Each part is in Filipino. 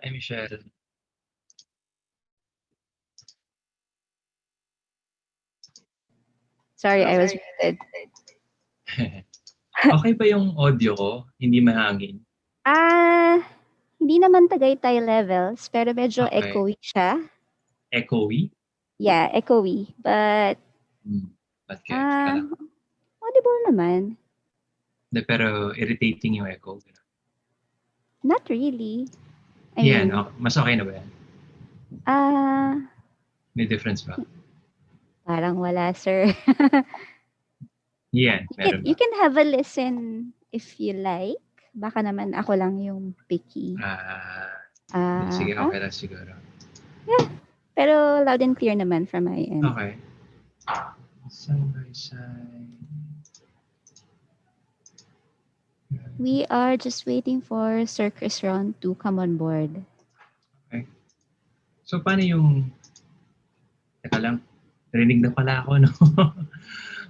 Hi, Michelle. Sorry, I was muted. Okay ba yung audio ko? Hindi mahangin? Hindi naman Tagaytay levels, pero medyo Okay. echoey siya. Echoey? Yeah, echoey. But, Ba't kaya? Teka lang. audible naman. De, pero irritating yung echo. Not really. I Yan, mean, mas okay na ba yan? May difference ba? Parang wala, sir. Yan, meron ba? You can have a listen if you like. Baka naman ako lang yung picky. Sige, okay lang siguro. Yeah, pero loud and clear naman from my end. Okay. Side by side. We are just waiting for Sir Chris Ron to come on board. Okay. So, paano yung... Teka lang. Narinig na pala ako, no?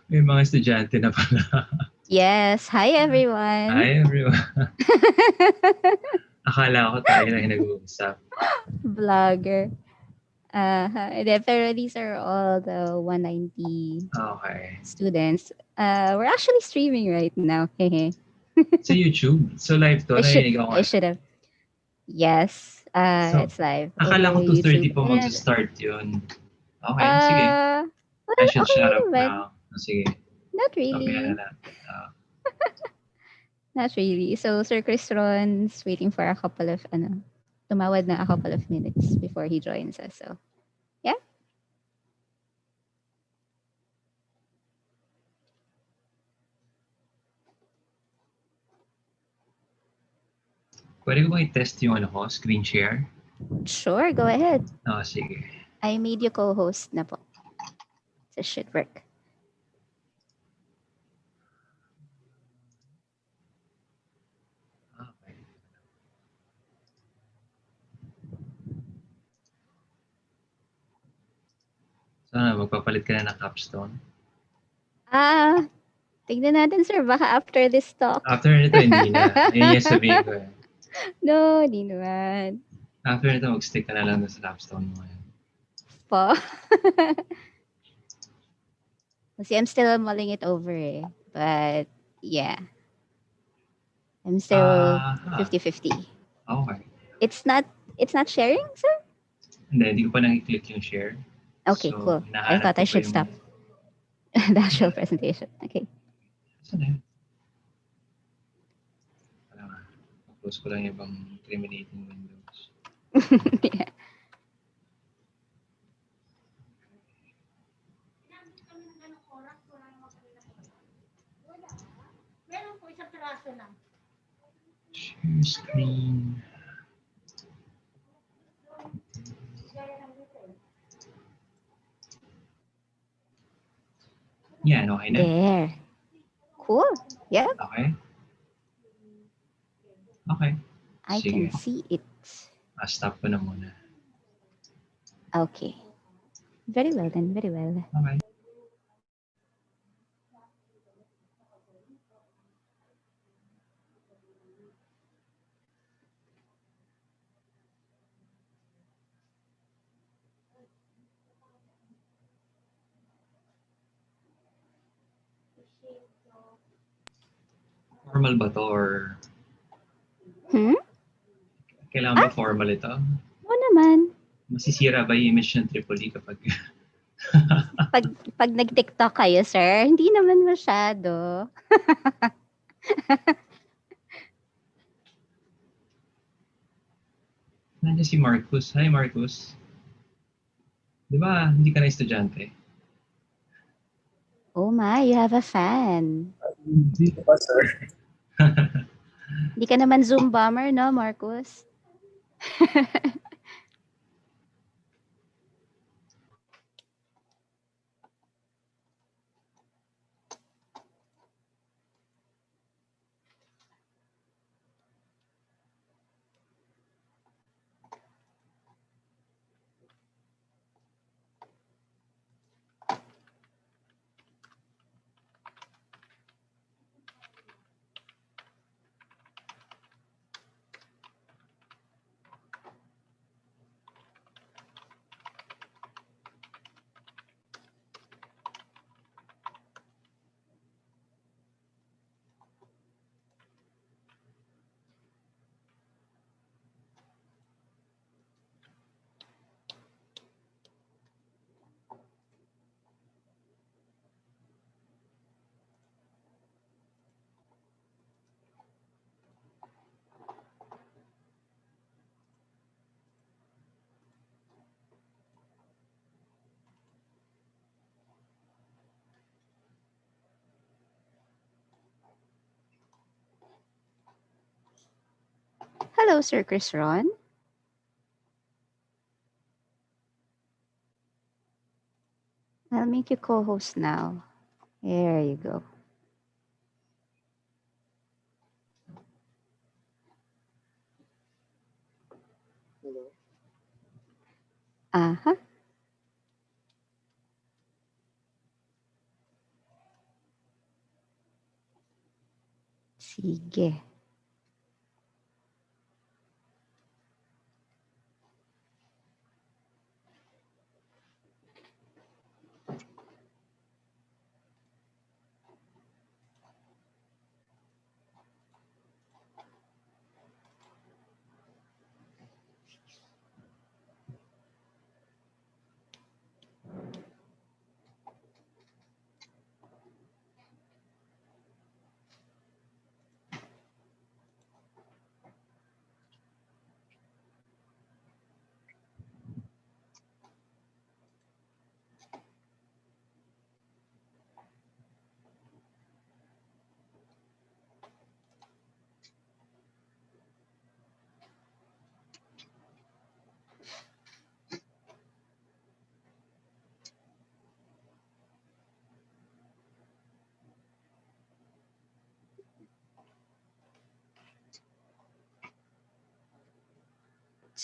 May mga estudyante na pala. Yes. Hi, everyone. Hi, everyone. Akala ko tayo na yung nag-uusap. Vlogger. Pero these are all the 190 students. We're actually streaming right now. Sa YouTube? So live to? I should have. Yes, so, it's live. Akala ko 2:30 po And, mag-start yun. Okay, sige. Well, I should okay shut up naman. now. Sige. Not really. Not really. So, Sir Chris Ron's waiting for a couple of, tumawad na a couple of minutes before he joins us. So, yeah. Pwede ko bang i-test yung screen share? Sure, go ahead. Sige. I made you co-host na po. So, it should work. Okay. Sana magpapalit ka na ng capstone? Tignan natin, sir. Baka after this talk. After nito, hindi na. Ayun yung sabihin ko eh. No, hindi naman. After nito, mag-stick ka na lang sa capstone mo. Po. See, I'm still mulling it over eh. But, yeah. I'm still 50-50. Okay. It's not sharing, sir? Hindi ko pa nang-click yung share. Okay, so, cool. I thought I should stop the actual presentation. Okay. Saan na yun? Close ko lang yung ibang terminating windows. Yeah. Share screen. Yan, okay na. There. Cool. Yeah. Okay. Okay. I can see it. Stop ko na muna. Okay. Very well then, very well. Okay. Formal ba to or... Kailangan ba formal ito? Oo naman. Masisira ba yung image ng Tripoli kapag... pag nag-TikTok kayo, sir, hindi naman masyado. Nandiyan si Marcus. Hi, Marcus. Di ba, hindi ka na estudyante? Oh my, you have a fan. Hindi pa, sir. Hindi ka naman Zoom bomber, no, Marcus? Hello, Sir Chris Ron. I'll make you co-host now. There you go. Hello. Aha. Sige.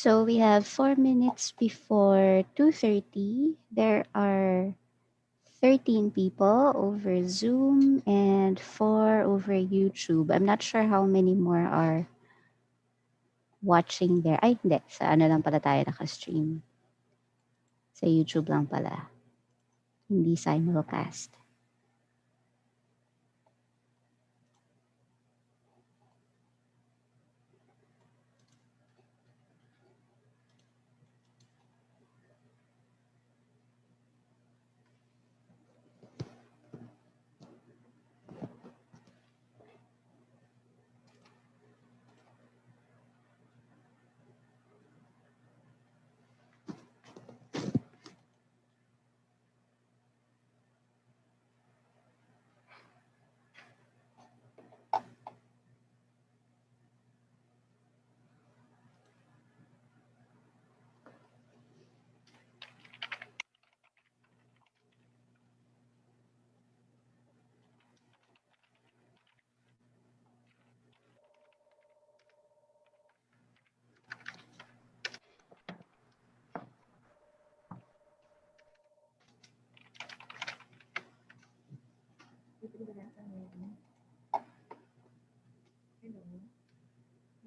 So we have 4 minutes before 2:30. There are 13 people over Zoom and 4 over YouTube. I'm not sure how many more are watching there. Ay, hindi. Sa ano lang pala tayo nakastream. Sa YouTube lang pala. Hindi simulcast.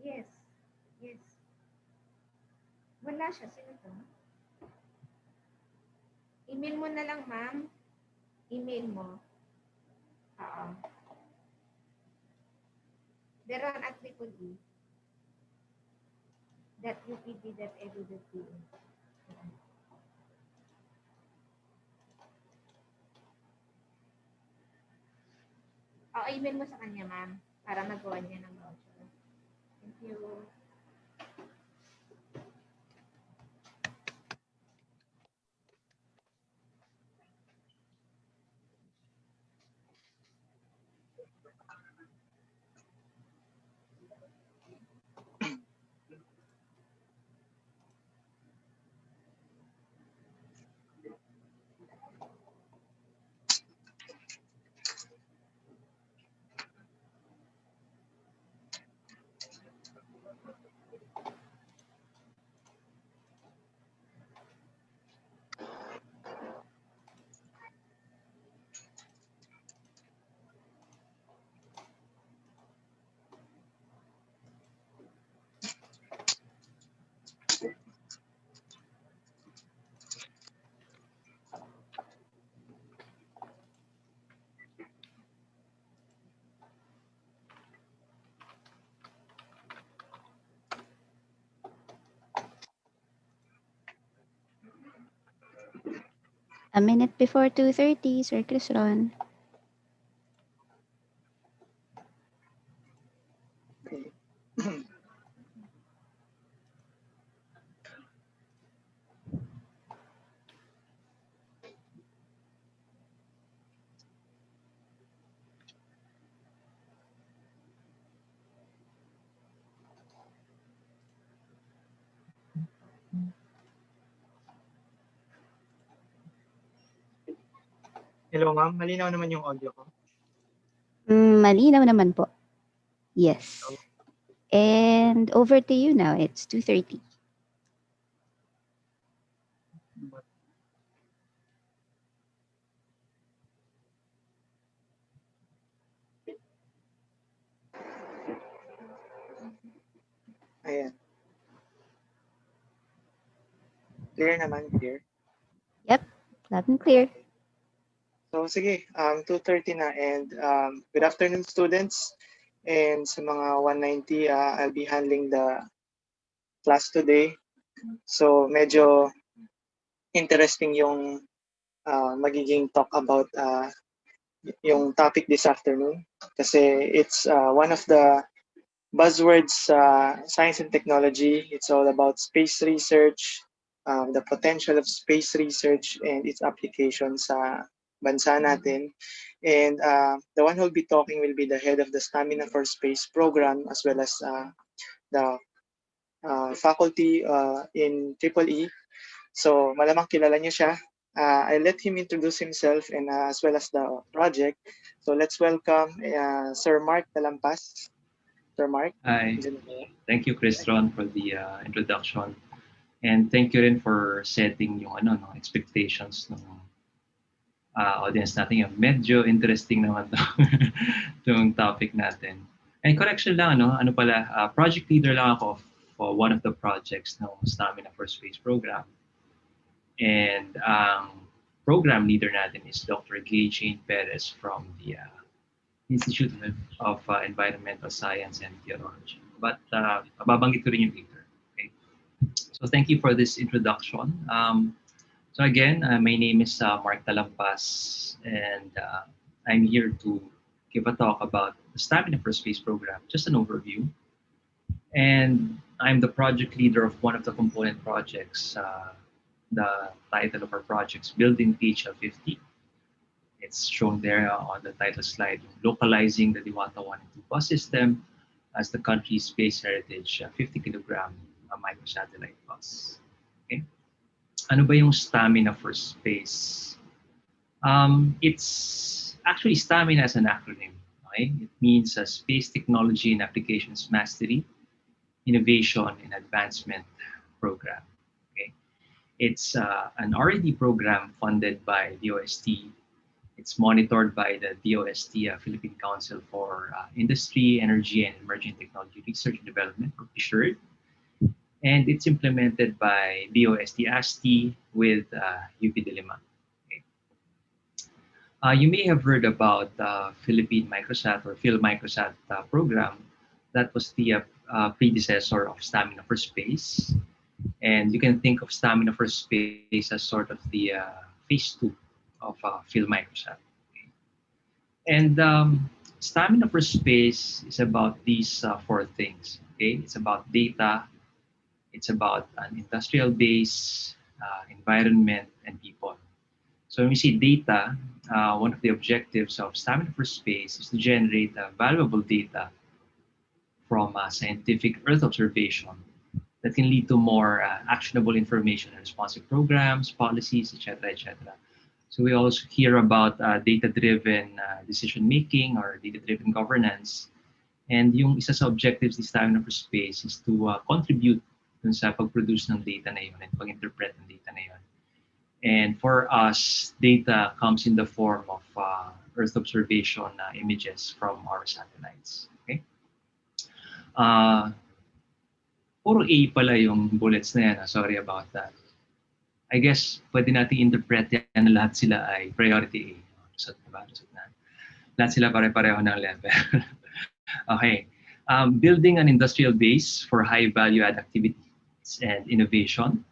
Yes. Yes. Wala siya. Sino to? Email mo na lang, ma'am. Email mo. Oo. Deron at triple-E. .upd.edu.ph. Oo, email mo sa kanya, ma'am. Para magawa niya ng voucher. Thank you. A minute before 2:30, Sir Chris Ron. Hello, ma'am. Malinaw naman yung audio ko. Malinaw naman po. Yes. And over to you now. It's 2:30. Ayan. Clear naman, clear. Yep, loud and clear. So sige, 2:30 na, and good afternoon, students. And sa mga 190, I'll be handling the class today. So medyo interesting yung magiging talk about yung topic this afternoon, kasi it's one of the buzzwords, science and technology. It's all about space research, the potential of space research and its application sa bansa natin. And the one who'll be talking will be the head of the STAMINA4Space program, as well as the faculty in EEE. So malamang kilala niyo siya. I'll let him introduce himself and as well as the project. So let's welcome Sir Marc Talampas. Sir Marc. Hi. Thank you, Cristron, for the introduction. And thank you rin for setting yung expectations ng audience natin. Yung medyo interesting naman itong topic natin. And correction lang, project leader lang ako for one of the projects ng STAMINA4Space program. And program leader natin is Dr. Gay Jane Perez from the Institute of Environmental Science and Meteorology. But mababanggit ko rin yung later. Okay. So thank you for this introduction. So again, my name is Marc Talampas, and I'm here to give a talk about the STAMINA4Space program, just an overview. And I'm the project leader of one of the component projects. The title of our project is Building PHL-50. It's shown there on the title slide, localizing the Diwata 1 and 2 bus system as the country's space heritage 50-kilogram microsatellite bus. Okay. Ano ba yung STAMINA4Space? It's actually STAMINA as an acronym. Okay? It means Space Technology and Applications Mastery, Innovation and Advancement Program. Okay? It's an R&D program funded by DOST. It's monitored by the DOST Philippine Council for Industry, Energy, and Emerging Technology Research and Development, or PSHERD. And it's implemented by DOST ASTI with UP Diliman. Okay. You may have heard about Philippine Microsat or PhilMicrosat program. That was the predecessor of STAMINA4Space. And you can think of STAMINA4Space as sort of the phase 2 of PhilMicrosat. Okay. And STAMINA4Space is about these 4 things. Okay, it's about data, it's about an industrial base, environment, and people. So when we see data, one of the objectives of STAMINA4Space is to generate valuable data from scientific Earth observation that can lead to more actionable information and responsive programs, policies, etc., etc. So we also hear about data-driven decision-making or data-driven governance. And yung isa sa objectives ni STAMINA4Space is to contribute dun sa pag-produce ng data na yun and pag-interpret ng data na yun. And for us, data comes in the form of Earth observation images from our satellites. Okay? Puro A pala yung bullets na yan. Sorry about that. I guess pwede natin interpret yan na lahat sila ay priority A. Lusot na ba? Lusot na. Lahat sila pare-pareho ng level. Okay. Building an industrial base for high value-add activities and innovation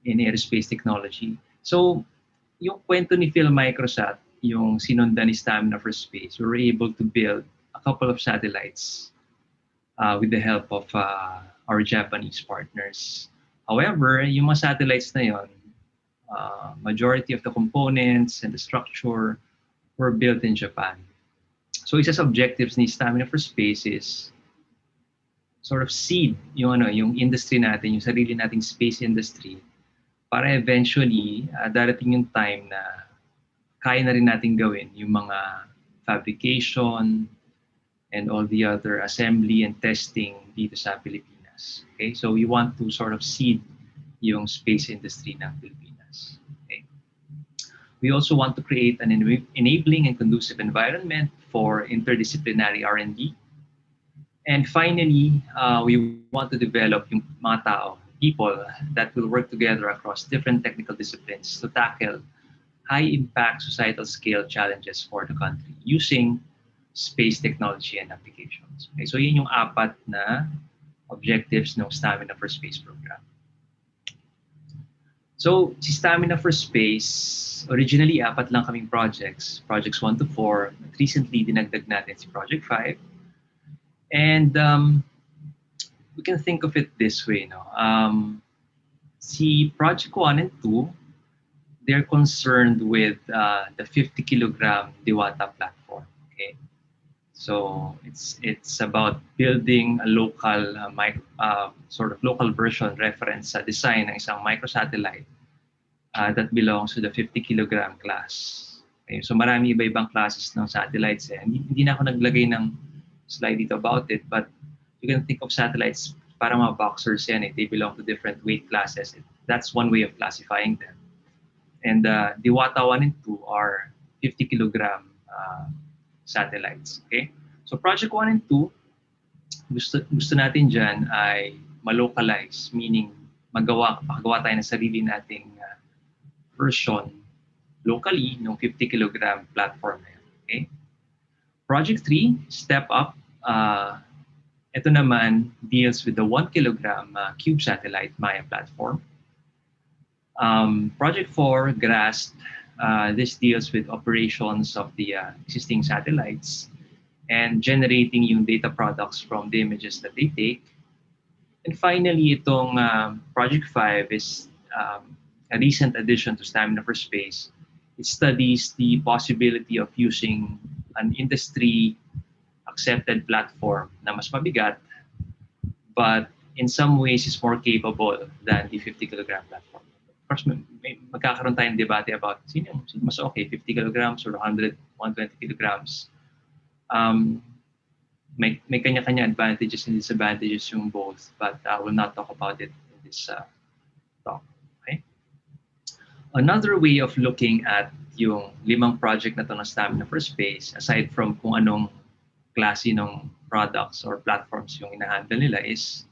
in aerospace technology. So, yung kwento ni PhilMicrosat, yung sinundan ni STAMINA4Space, we were able to build a couple of satellites with the help of our Japanese partners. However, yung mga satellites na yon, majority of the components and the structure were built in Japan. So isa sa objectives ni STAMINA4Space is sort of seed yung industry natin, yung sarili nating space industry, para eventually darating yung time na kaya na rin natin gawin yung mga fabrication and all the other assembly and testing dito sa Pilipinas. Okay? So we want to sort of seed yung space industry ng Pilipinas. Okay? We also want to create an enabling and conducive environment for interdisciplinary R&D. And finally, we want to develop yung mga tao, people that will work together across different technical disciplines to tackle high-impact societal scale challenges for the country using space technology and applications. Okay, so yun yung 4 na objectives ng STAMINA4Space program. So, si STAMINA4Space, originally 4 lang kaming projects. Projects 1 to 4. Recently, dinagdag natin si Project 5. And we can think of it this way, no? See, Project 1 and 2, they're concerned with the 50 kilogram Diwata platform. Okay, so it's about building a local sort of local version reference sa design ng isang microsatellite that belongs to the 50 kilogram class. Okay, so marami iba-ibang classes ng satellites. Hindi na ako naglagay ng slide dito about it, but you can think of satellites para mga boxers yan. They belong to different weight classes. That's one way of classifying them. And Diwata 1 and 2 are 50 kilogram satellites. Okay? So Project 1 and 2, gusto natin dyan ay malocalize, meaning makagawa tayo ng sarili nating version locally ng 50 kilogram platform na yan. Okay? Project 3, Step Up. Ito naman deals with the 1 kilogram cube satellite Maya platform. Project 4, GRASP. This deals with operations of the existing satellites and generating yung data products from the images that they take. And finally, itong Project 5 is a recent addition to STAMINA4Space. It studies the possibility of using an industry-accepted platform na mas mabigat, but in some ways is more capable than the 50 kilogram platform. Of course, magkakaroon tayong debate about sino mas okay, 50 kilograms or 100, 120 kilograms. May kanya-kanya advantages and disadvantages yung both, but I will not talk about it in this talk. Okay? Another way of looking at yung 5 project na to ng STAMINA4Space, aside from kung anong klase ng products or platforms yung ina-handle nila, is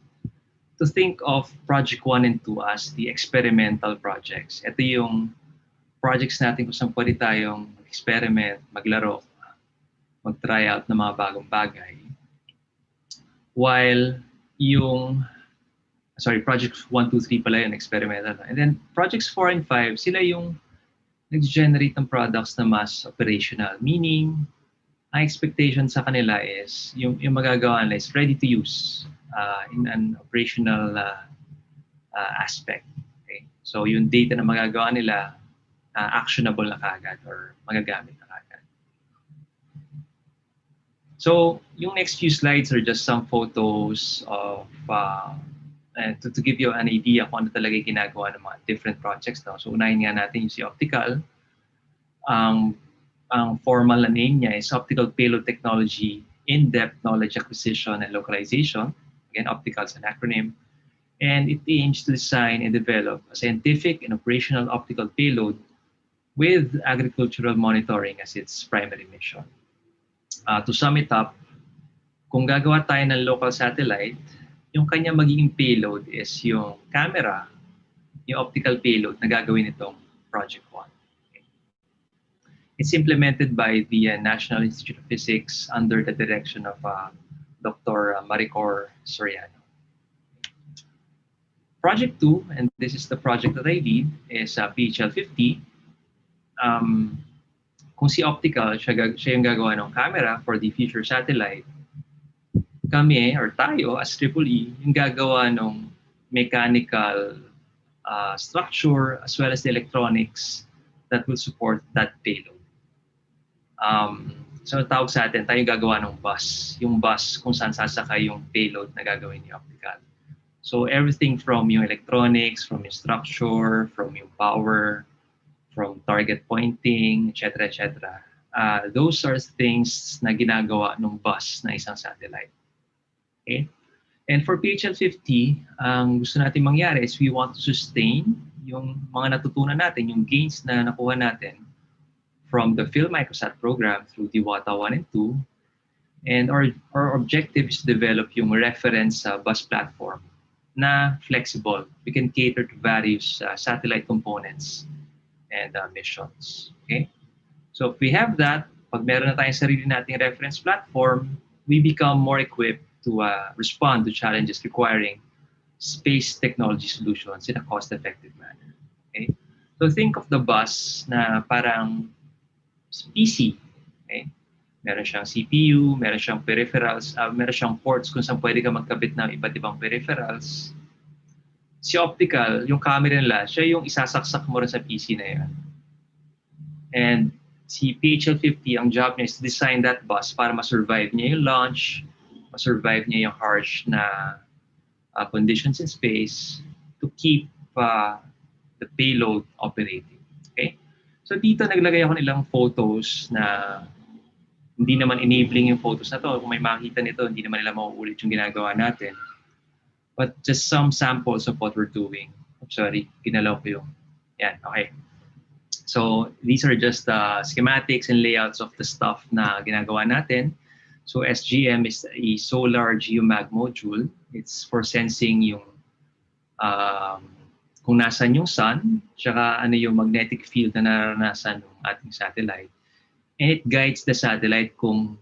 to think of Project 1 and 2 as the experimental projects. Ito yung projects natin kung saan pwede tayong mag-experiment, maglaro, mag-try out ng mga bagong bagay. While yung, Projects 1, 2, 3 pala yung experimental. And then Projects 4 and 5, sila yung nag-generate ng products na mas operational. Meaning, ang expectation sa kanila is yung magagawa nila is ready to use in an operational aspect. Okay? So yung data na magagawa nila, actionable na kagad or magagamit na kagad. So yung next few slides are just some photos of to give you an idea kung ano talaga yung ginagawa ng mga different projects. No? So unahin nga natin yung si Optical. Ang formal na name niya is Optical Payload Technology In-Depth Knowledge Acquisition and Localization. Again, Optical is an acronym. And it aims to design and develop a scientific and operational optical payload with agricultural monitoring as its primary mission. To sum it up, kung gagawa tayo ng local satellite, yung kanya magiging payload is yung camera, yung optical payload na gagawin itong Project 1. It's implemented by the National Institute of Physics under the direction of Dr. Maricor Soriano. Project 2, and this is the project that I lead, is PHL-50. Kung si Optical, siya yung gagawa ng camera for the future satellite, kami, or tayo, as EEE, yung gagawa ng mechanical structure as well as the electronics that will support that payload. So tawag sa atin, tayo gagawa ng bus. Yung bus kung saan sasakay yung payload na gagawin ni Optical. So everything from yung electronics, from yung structure, from yung power, from target pointing, etc., etc. Those are things na ginagawa ng bus na isang satellite. Okay? And for PHL-50, ang gusto natin mangyari is we want to sustain yung mga natutunan natin, yung gains na nakuha natin from the PhilMicrosat program through Diwata 1 and 2. And our objective is to develop yung reference bus platform na flexible. We can cater to various satellite components and missions. Okay? So if we have that, pag meron na tayong sarili nating reference platform, we become more equipped to respond to challenges requiring space technology solutions in a cost-effective manner. Okay? So think of the bus na parang PC. Okay? Meron siyang CPU, meron siyang peripherals, meron siyang ports kung saan pwede ka magkabit ng iba't ibang peripherals. Si optical, yung camera nila, siya yung isasaksak mo rin sa PC na yan. And si PHL-50, ang job niya is to design that bus para ma-survive niya yung launch, ma-survive niya yung harsh na conditions in space to keep the payload operating. Okay? So dito naglagay ako nilang photos na hindi naman enabling yung photos na to. Kung may makita nito, hindi naman nila mauulit yung ginagawa natin. But just some samples of what we're doing. I'm sorry, ginalaw ko yung. Yan, okay. So these are just the schematics and layouts of the stuff na ginagawa natin. So SGM is a solar geomag module. It's for sensing yung kung nasan yung sun, tsaka ano yung magnetic field na naranasan ng ating satellite. And it guides the satellite kung,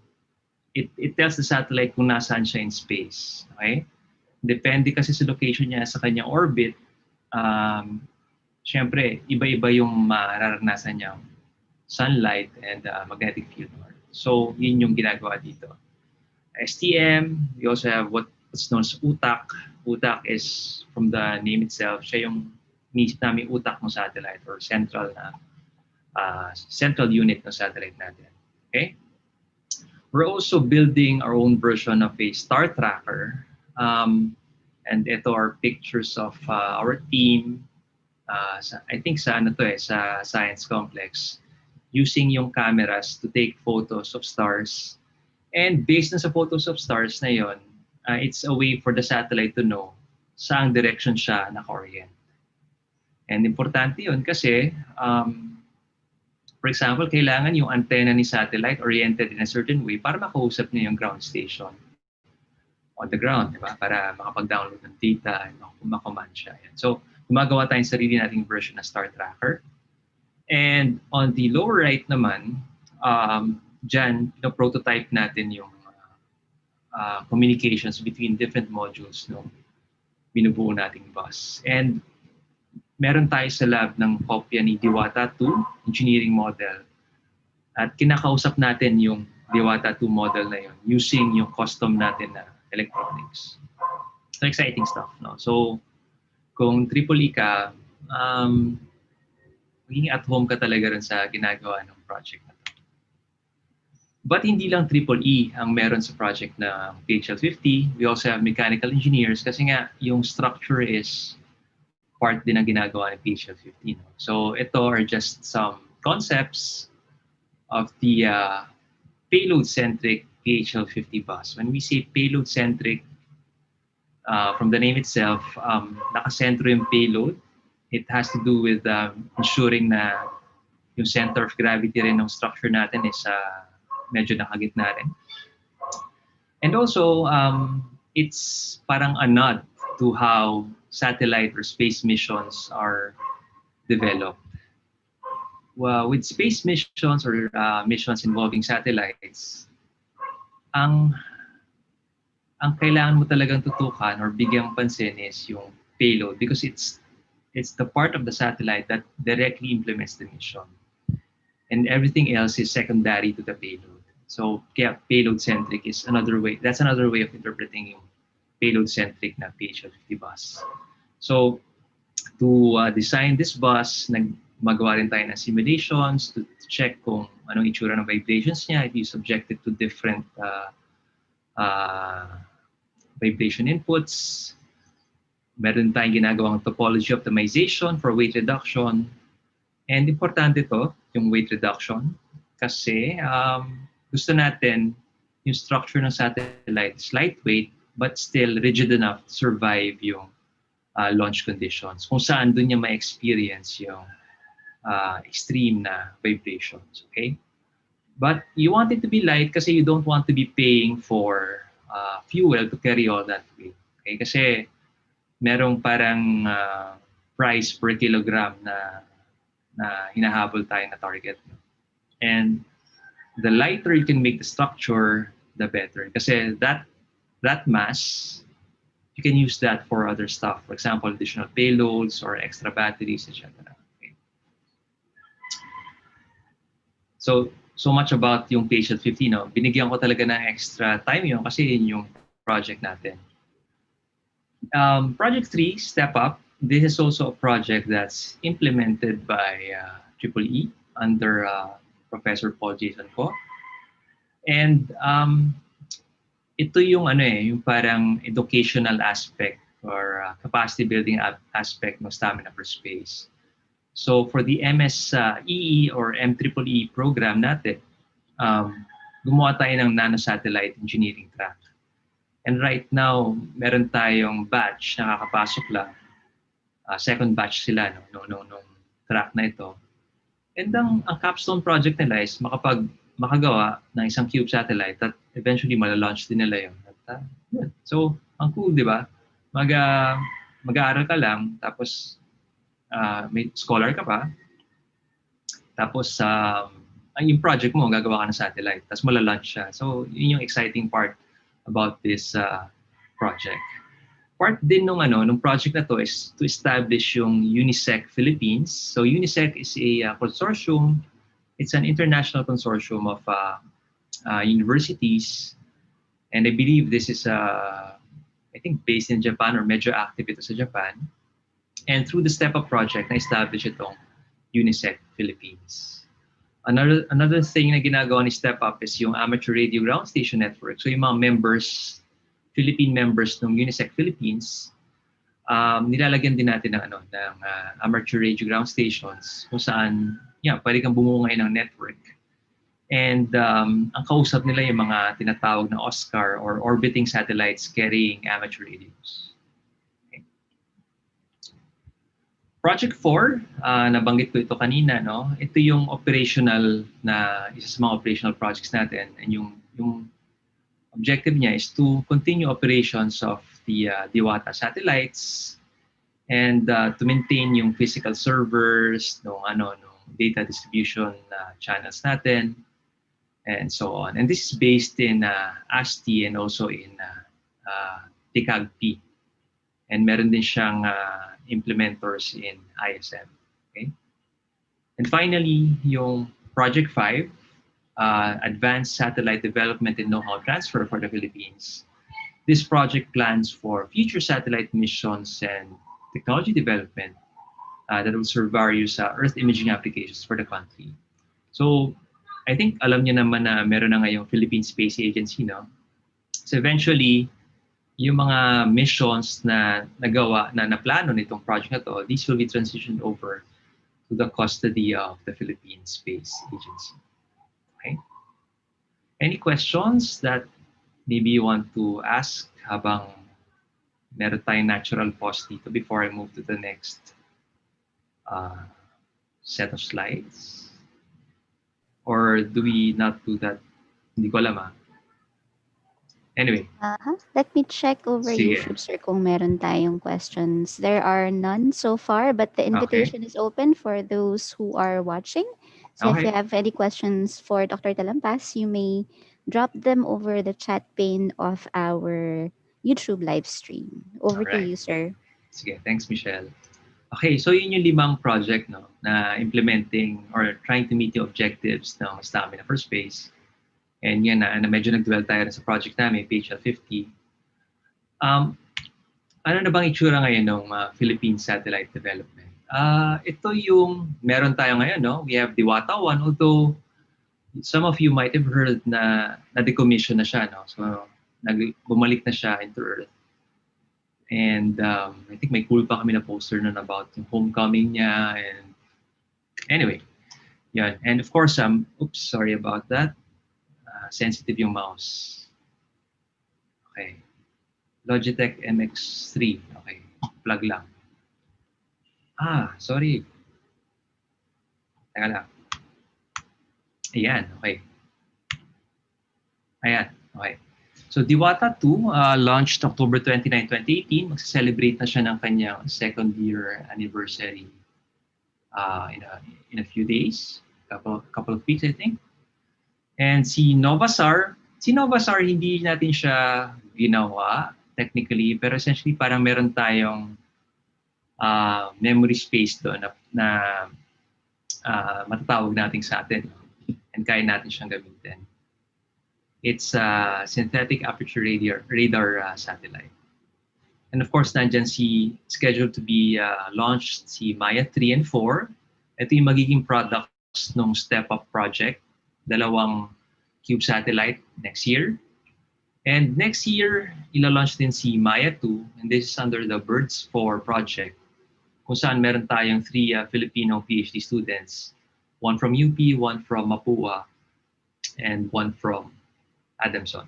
it tells the satellite kung nasaan siya in space. Okay? Depende kasi sa location niya sa kanyang orbit, syempre, iba-iba yung mararanasan niya sunlight and magnetic field. So, yun yung ginagawa dito. STM, we also have what's known as utak. Utak is, from the name itself, siya yung inisip namin utak ng satellite or central unit ng satellite natin. Okay? We're also building our own version of a star tracker. And ito are pictures of our team, I think sa Science Complex, using yung cameras to take photos of stars. And based on sa photos of stars na yon, it's a way for the satellite to know saang direction siya naka-orient. And importante yun kasi, for example, kailangan yung antenna ni satellite oriented in a certain way para makausap niya yung ground station on the ground, di ba? Para makapag-download ng data and makaman siya. So, gumagawa tayong sarili nating version ng Star Tracker. And on the lower right naman, dyan, prototype natin yung communications between different modules no binubuo nating bus. And meron tayo sa lab ng kopya ni Diwata 2 engineering model. At kinakausap natin yung Diwata 2 model na yun using yung custom natin na electronics. So exciting stuff, no? So kung EEE ka, maging at home ka talaga rin sa ginagawa ng project na to. But hindi lang EEE ang meron sa project na PHL-50. We also have mechanical engineers kasi nga yung structure is part din ng ginagawa ng PHL-50. No? So ito are just some concepts of the payload-centric PHL-50 bus. When we say payload-centric, from the name itself, nakasentro yung payload. It has to do with ensuring na yung center of gravity rin ng structure natin is medyo nakagitna rin. And also, it's parang a nod to how satellite or space missions are developed. Well, with space missions or missions involving satellites, ang kailangan mo talagang tutukan or bigyang pansin is yung payload because it's the part of the satellite that directly implements the mission. And everything else is secondary to the payload. So, kaya payload-centric is another way. That's another way of interpreting yung payload-centric na PHL-50 bus. So, to design this bus, magawa rin tayo ng simulations to check kung anong itsura ng vibrations niya, if you subject it to different vibration inputs. Meron tayong ginagawang topology optimization for weight reduction. And importante to, yung weight reduction, kasi gusto natin yung structure ng satellite is lightweight but still rigid enough to survive yung launch conditions, kung saan dun niya ma-experience yung extreme na vibrations, okay? But you want it to be light kasi you don't want to be paying for fuel to carry all that weight. Okay? Kasi merong parang price per kilogram na hinahabol tayo na target. And the lighter you can make the structure, the better. Kasi that mass, you can use that for other stuff. For example, additional payloads or extra batteries, etc. Okay. So much about yung Patient 50. No? Binigyan ko talaga ng extra time yun kasi yun yung project natin. Project 3, Step Up. This is also a project that's implemented by EEE under Professor Paul Jason Ko. And ito yung yung parang educational aspect or capacity building aspect ng STAMINA4Space. So for the MS-EE or MEEE program natin, gumawa tayo ng nanosatellite engineering track. And right now, meron tayong batch na kakapasok lang. Second batch sila nung track na ito. And ang capstone project nila is makagawa ng isang cube satellite that eventually malalaunch din nila yun. At, so, ang cool, di ba? Mag-aaral ka lang, tapos may scholar ka pa, tapos yung project mo, gagawa ka ng satellite, tapos malalaunch siya. So, yun yung exciting part about this project. Part din nung project na to is to establish yung UNISEC Philippines. So UNISEC is a consortium. It's an international consortium of universities, and I believe this is I think based in Japan or medyo active ito sa Japan. And through the Step Up project, na-establish itong UNISEC Philippines. Another thing na ginagawa ni Step Up is yung Amateur Radio Ground Station Network. So yung mga members, Philippine members ng UNISEC Philippines, nilalagyan din natin ng amateur radio ground stations kung saan pwede kang bumuo ngayon ng network. And ang kausap nila yung mga tinatawag na OSCAR or orbiting satellites carrying amateur radios. Okay. Project 4, nabanggit ko ito kanina, no? Ito yung operational na isa sa mga operational projects natin, and yung objective niya is to continue operations of the Diwata satellites and to maintain yung physical servers, no data distribution channels natin, and so on. And this is based in ASTI and also in TICAG-P. And meron din siyang implementers in ISM. Okay? And finally, yung Project 5, Advanced Satellite Development and Know-how Transfer for the Philippines. This project plans for future satellite missions and technology development that will serve various Earth imaging applications for the country. So, I think alam niyo naman na meron na ngayong Philippine Space Agency, no? So eventually, yung mga missions na nagawa, na plano nitong project na to, these will be transitioned over to the custody of the Philippine Space Agency. Okay? Any questions that maybe you want to ask habang meron tayong natural pause dito before I move to the next set of slides? Or do we not do that? Hindi ko alam. Anyway. Let me check over Sige. YouTube, sir, kung meron tayong questions. There are none so far, but the invitation is open for those who are watching. So if you have any questions for Dr. Talampas, you may drop them over the chat pane of our YouTube live stream. Over to you, sir. Sige, thanks, Michelle. Okay, so yun yung 5 project na implementing or trying to meet the objectives ng STAMINA4Space. And yan na medyo nag-dwell tayo sa project namin, Patient 50. Ano na bang itsura ngayon ng Philippine satellite development? Ito yung meron tayo ngayon, no? We have Diwata 1, although some of you might have heard na na-decommission na siya, no? So, bumalik na siya into Earth. And I think may cool pa kami na poster nun about yung homecoming niya and Anyway, yeah, and of course, oops, sorry about that. Sensitive yung mouse. Okay. Logitech MX3. Okay. Plug lang. Sorry. Teka lang. Ayan, okay. Ayan, okay. So Diwata 2 launched October 29, 2018. Magsa-celebrate na siya ng kanyang second year anniversary in a few days, couple of weeks I think. And si Novasar hindi natin siya ginawa technically, pero essentially parang meron tayong memory space doon na matatawag natin sa atin and kaya natin siyang gamitin. It's a synthetic aperture radar satellite. And of course, nandyan scheduled to be launched si Maya 3 and 4. Ito yung magiging products ng Step Up project, dalawang Cube satellite next year. And next year, ila-launch din si Maya 2, and this is under the Birds 4 project, kung saan meron tayong 3 Filipino PhD students, one from UP, one from Mapua, and one from Adamson.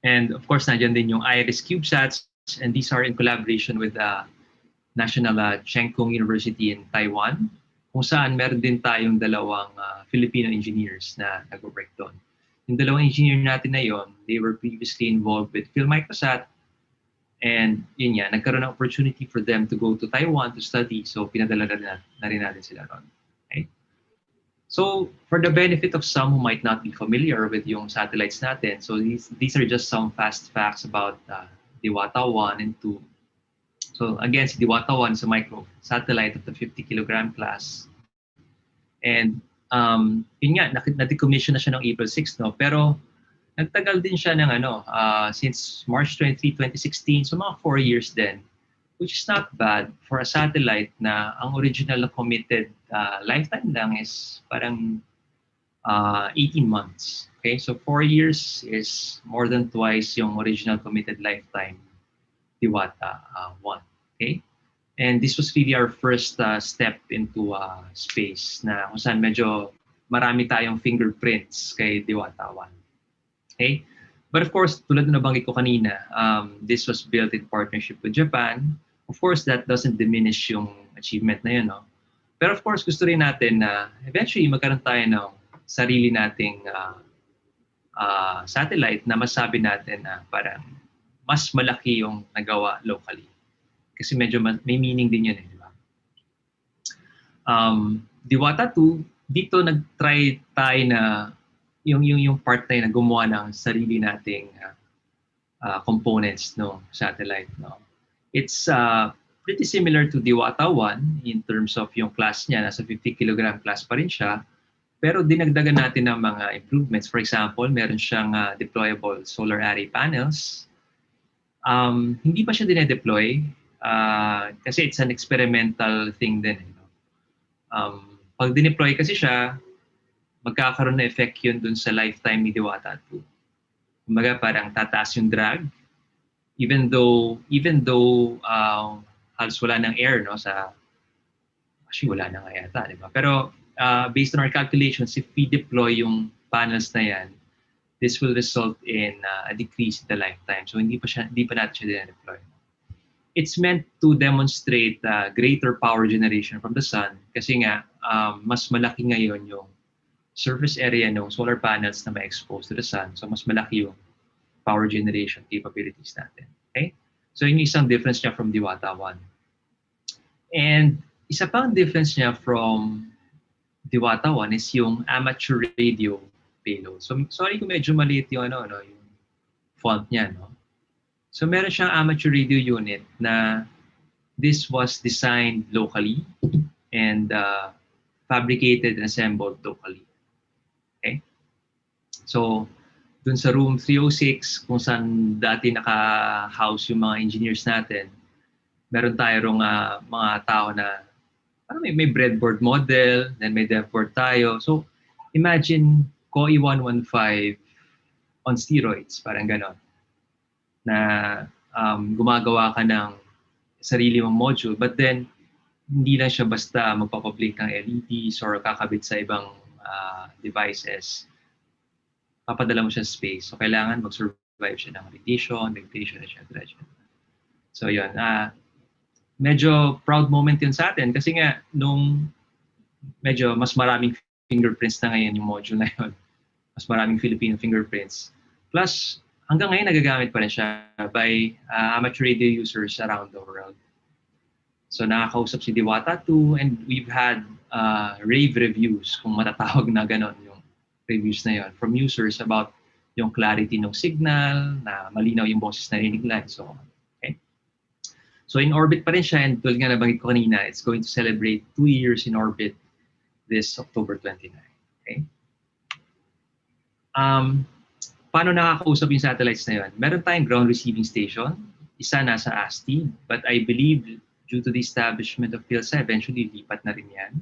And of course, nandiyan din yung Iris CubeSats, and these are in collaboration with the National Cheng Kung University in Taiwan, kung saan meron din tayong dalawang Filipino engineers na nag-work doon. Yung dalawang engineer natin na yon, they were previously involved with PhilMicrosat, and yun nga, nagkaroon ng opportunity for them to go to Taiwan to study, so pinadala na rin natin sila ron. Okay? So, for the benefit of some who might not be familiar with yung satellites natin, so these are just some fast facts about Diwata 1 and 2. So, again, si Diwata 1 is a micro satellite of the 50-kilogram class. And yun nga, na-decommission na siya ng April 6, no? Pero nagtagal din siya ng since March 23, 2016, so mga 4 years din, which is not bad for a satellite na ang original na committed lifetime lang is parang 18 months. Okay, so 4 years is more than twice yung original committed lifetime Diwata 1. Okay, and this was really our first step into space na kung saan medyo marami tayong fingerprints kay Diwata 1. Okay, but of course, tulad na nabanggit ko kanina, this was built in partnership with Japan. Of course, that doesn't diminish yung achievement na yun, no? Pero of course, gusto rin natin na eventually magkaroon tayo ng sarili nating satellite na masabi natin na parang mas malaki yung nagawa locally. Kasi medyo may meaning din yun, di ba? Diwata 2, dito nag-try tayo na yung part na yun na gumawa ng sarili nating components no satellite, no. It's pretty similar to Diwata 1 in terms of yung class niya, nasa 50-kilogram class pa rin siya, pero dinagdagan natin ng mga improvements. For example, meron siyang deployable solar array panels. Hindi pa siya dinedeploy kasi it's an experimental thing din. Pag dineploy kasi siya, magkakaroon na effect yun dun sa lifetime ni Diwata 2. Kumbaga parang tataas yung drag, even though halos wala ng air, no, actually wala na nga yata, di ba? Pero based on our calculations, if we deploy yung panels na yan, this will result in a decrease in the lifetime. So hindi pa natin siya dinedeploy. It's meant to demonstrate greater power generation from the sun kasi nga mas malaki ngayon yung surface area ng solar panels na ma-expose to the sun. So mas malaki yung power generation capabilities natin. Okay? So yun yung isang difference niya from Diwata 1. And isa pang difference niya from Diwata 1 is yung amateur radio payload. So sorry kung medyo maliit yung yung font niya, no? So meron siyang amateur radio unit na this was designed locally and fabricated and assembled locally. Okay? So dun sa room 306 kung saan dati naka-house yung mga engineers natin, meron tayong mga tao na may breadboard model, then may devboard tayo. So imagine COE 115 on steroids, parang ganon. Na gumagawa ka ng sarili mong module, but then hindi lang siya basta magpapablink ng LEDs or kakabit sa ibang devices. Papadala mo siya sa space. So, kailangan mag-survive siya ng radiation, etc. So, yun. Medyo proud moment yun sa atin kasi nga, nung medyo mas maraming fingerprints na ngayon yung module na yun. Mas maraming Filipino fingerprints. Plus, hanggang ngayon nagagamit pa rin siya by amateur radio users around the world. So nakakausap si Diwata 2 and we've had rave reviews, kung matatawag na ganon yung reviews na yon, from users about yung clarity ng signal, na malinaw yung boses na rinig nila, and so on. Okay? So in orbit pa rin siya, and tulad nga nabanggit ko kanina, it's going to celebrate 2 years in orbit this October 29. Okay? Paano nakakausap yung satellites na yun? Meron tayong ground receiving station, isa nasa ASTI, but I believe due to the establishment of PhilSA, eventually lipat na rin yan.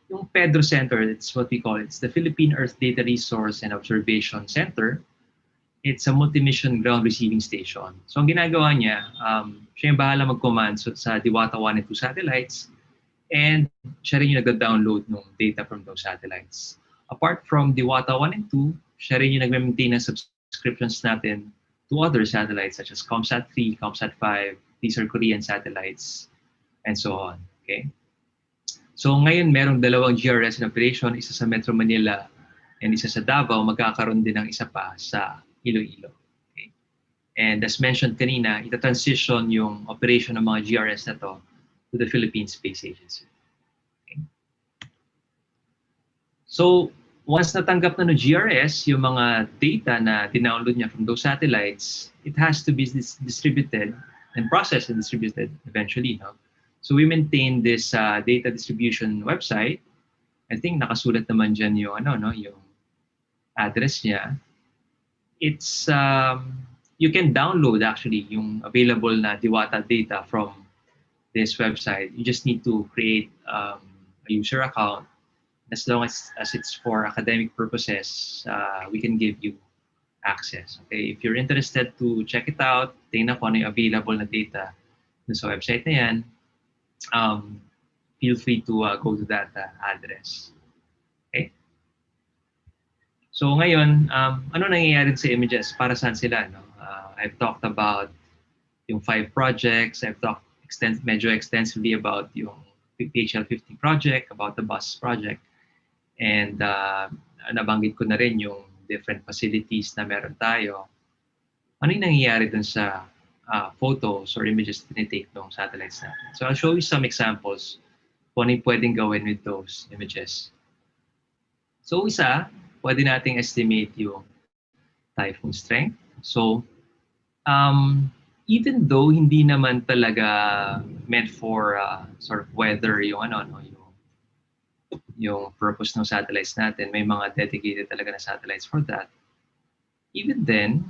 Yung Pedro Center, it's what we call it. It's the Philippine Earth Data Resource and Observation Center. It's a multi-mission ground receiving station. So ang ginagawa niya, siya yung bahala mag-command sa Diwata 1 and 2 satellites, and siya rin yung nag-download ng data from those satellites. Apart from Diwata 1 and 2, siya rin yung nag-maintain ng subscriptions natin to other satellites such as ComSat 3, ComSat 5, these are Korean satellites, and so on. Okay? So ngayon, merong dalawang GRS in operation, isa sa Metro Manila and isa sa Davao, magkakaroon din ng isa pa sa Iloilo. Okay? And as mentioned kanina, ita-transition yung operation ng mga GRS na to to the Philippine Space Agency. Okay? So once natanggap na ng GRS yung mga data na dinownload niya from those satellites, it has to be distributed and processed and distributed eventually. No? So we maintain this data distribution website. I think nakasulat naman dyan yung, yung address niya. It's, you can download actually yung available na Diwata data from this website. You just need to create a user account. As long as it's for academic purposes, we can give you access. Okay, if you're interested to check it out, tingnan ko ano yung available na data sa website na yan, feel free to go to that address. Okay. So ngayon, ano nangyayari sa images? Para saan sila? No? I've talked about yung 5 projects. I've talked medyo extensively about yung PHL-50 project, about the bus project. And nabanggit ko na rin yung different facilities na meron tayo. Ano yung nangyayari dun sa photos or images na tinitake ng satellites natin? So I'll show you some examples kung ano yung pwedeng gawin with those images. So isa, pwede nating estimate yung typhoon strength. So even though hindi naman talaga meant for sort of weather yung yung purpose ng satellites natin, may mga dedicated talaga na satellites for that. Even then,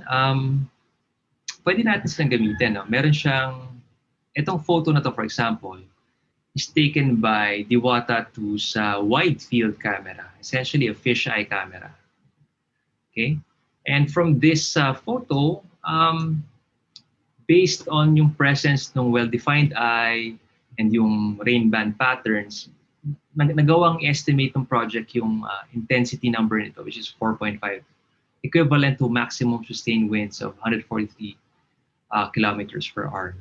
pwede natin silang gamitin. No? Meron siyang, itong photo na to, for example, is taken by Diwata 2's wide field camera, essentially a fisheye camera. Okay? And from this photo, based on yung presence ng well-defined eye and yung rain band patterns, nagawang estimate ng project yung intensity number nito, which is 4.5, equivalent to maximum sustained winds of 143 kilometers per hour.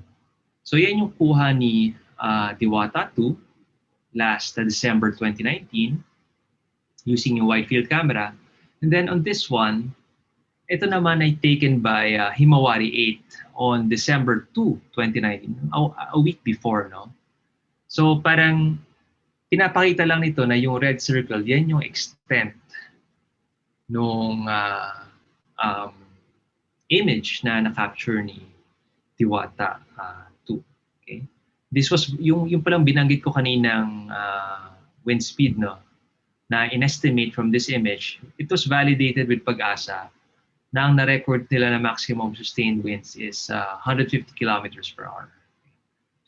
So yan yung kuha ni Diwata 2 last December 2019 using yung wide field camera. And then on this one, ito naman ay taken by Himawari 8 on December 2, 2019, a week before. No? So parang pinapakita lang nito na yung red circle, yan yung extent nung image na na-capture ni Diwata 2. Okay? This was, yung palang binanggit ko kaninang wind speed, no? Na in-estimate from this image, it was validated with Pag-asa na ang na-record nila na maximum sustained winds is 150 kilometers per hour.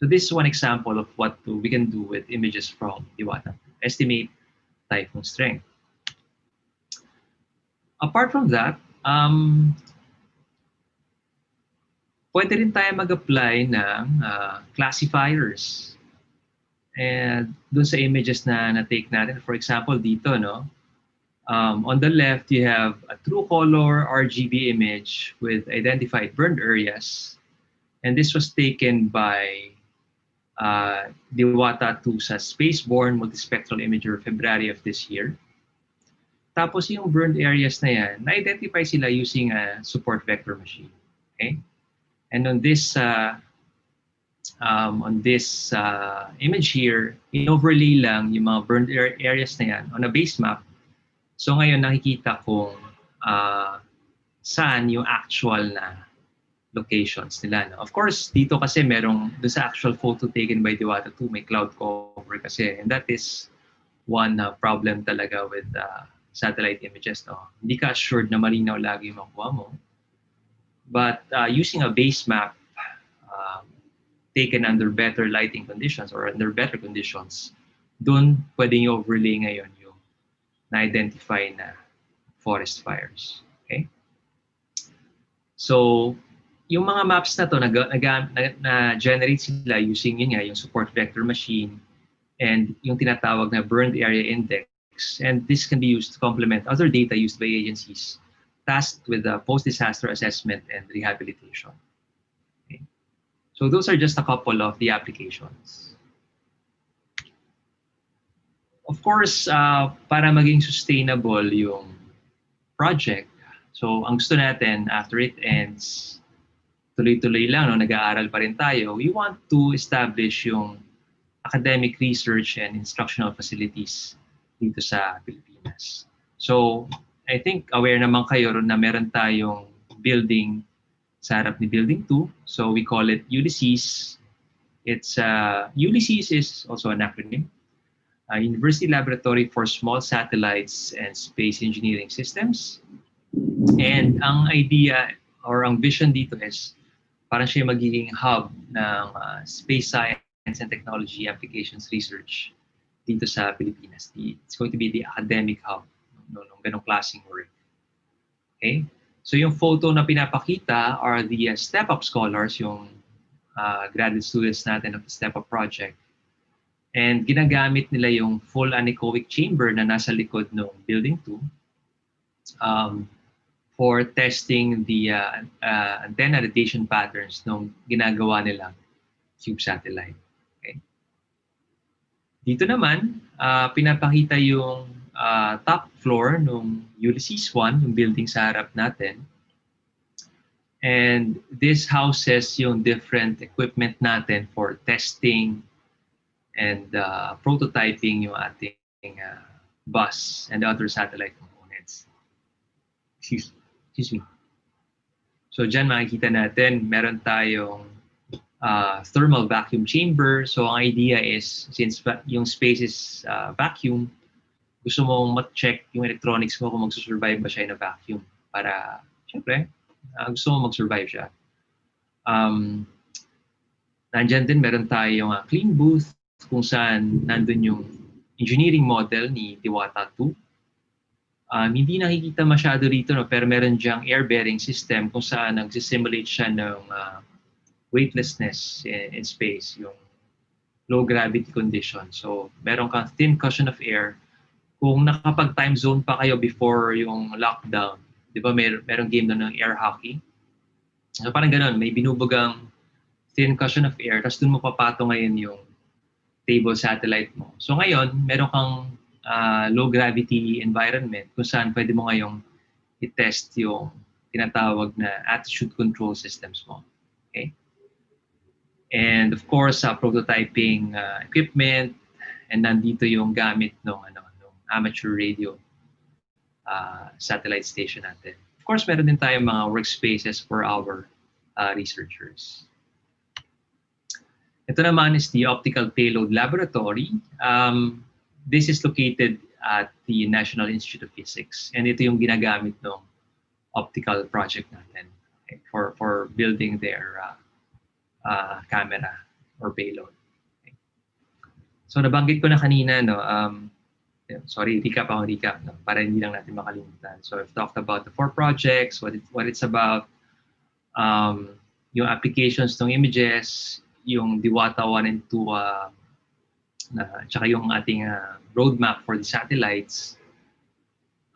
So this is one example of what we can do with images from Diwata. Estimate typhoon strength. Apart from that, pwede rin tayo mag-apply ng classifiers. And dun sa images na na-take natin, for example, dito, no? On the left, you have a true color RGB image with identified burned areas. And this was taken by Diwata 2 sa Spaceborne Multispectral Imager February of this year. Tapos yung burned areas na yan, na-identify sila using a support vector machine. Okay? And on this image here, in-overlay lang yung mga burned areas na yan on a base map. So ngayon nakikita kung saan yung actual na locations nila. No? Of course, dito kasi merong, doon sa actual photo taken by Diwata 2, may cloud cover kasi. And that is one problem talaga with satellite images. No? Hindi ka assured na malinaw lagi yung makuha mo. But using a base map taken under better lighting conditions or under better conditions, doon pwedeng i-overlay ngayon yung na-identify na forest fires. Okay? So, yung mga maps na to, na-generate sila using yun nga, yung support vector machine and yung tinatawag na burned area index. And this can be used to complement other data used by agencies tasked with post-disaster assessment and rehabilitation. Okay. So those are just a couple of the applications. Of course, para maging sustainable yung project, so ang gusto natin after it ends, tuloy-tuloy lang, no, nag-aaral pa rin tayo, we want to establish yung academic research and instructional facilities dito sa Pilipinas. So, I think aware naman kayo na meron tayong building sa harap ni Building 2. So, we call it Ulysses. Ulysses is also an acronym. University Laboratory for Small Satellites and Space Engineering Systems. And ang idea or ang vision dito is parang siya magiging hub ng space science and technology applications research dito sa Pilipinas. It's going to be the academic hub ng ganong klaseng work. Okay? So yung photo na pinapakita are the step-up scholars, yung graduate students natin of the step-up project. And ginagamit nila yung full anechoic chamber na nasa likod ng Building 2 for testing the antenna radiation patterns nung ginagawa nilang cube satellite. Okay. Dito naman, pinapakita yung top floor nung Ulysses 1, yung building sa harap natin. And this houses yung different equipment natin for testing and prototyping yung ating bus and other satellite components. Excuse me. So dyan makikita natin, meron tayong thermal vacuum chamber. So ang idea is, since yung space is vacuum, gusto mong mat-check yung electronics mo kung magsusurvive ba siya in a vacuum. Para, syempre, gusto mong mag-survive siya. Nandyan din, meron tayong clean booth kung saan nandun yung engineering model ni Diwata 2. Hindi nakikita masyado rito, no, pero meron diyang air-bearing system kung saan nagsisimulate siya ng weightlessness in space, yung low gravity condition. So, meron kang thin cushion of air. Kung nakapag-time zone pa kayo before yung lockdown, di ba merong game na ng air hockey? So, parang ganun, may binubugang thin cushion of air, tapos dun mo papato ngayon yung stable satellite mo. So ngayon, meron kang low gravity environment kung saan pwede mo ngayong i-test yung tinatawag na attitude control systems mo. Okay? And of course, prototyping equipment, and nandito yung gamit ng amateur radio satellite station natin. Of course, meron din tayong mga workspaces for our researchers. Ito naman is the Optical Payload Laboratory. This is located at the National Institute of Physics. And ito yung ginagamit ng optical project natin, okay, for building their camera or payload. Okay. So nabanggit ko na kanina, no, sorry, recap, no, para hindi lang natin makalimutan. So I've talked about the 4 projects, what it's about. yung applications ng images, yung Diwata 1 and 2, tsaka yung ating roadmap for the satellites.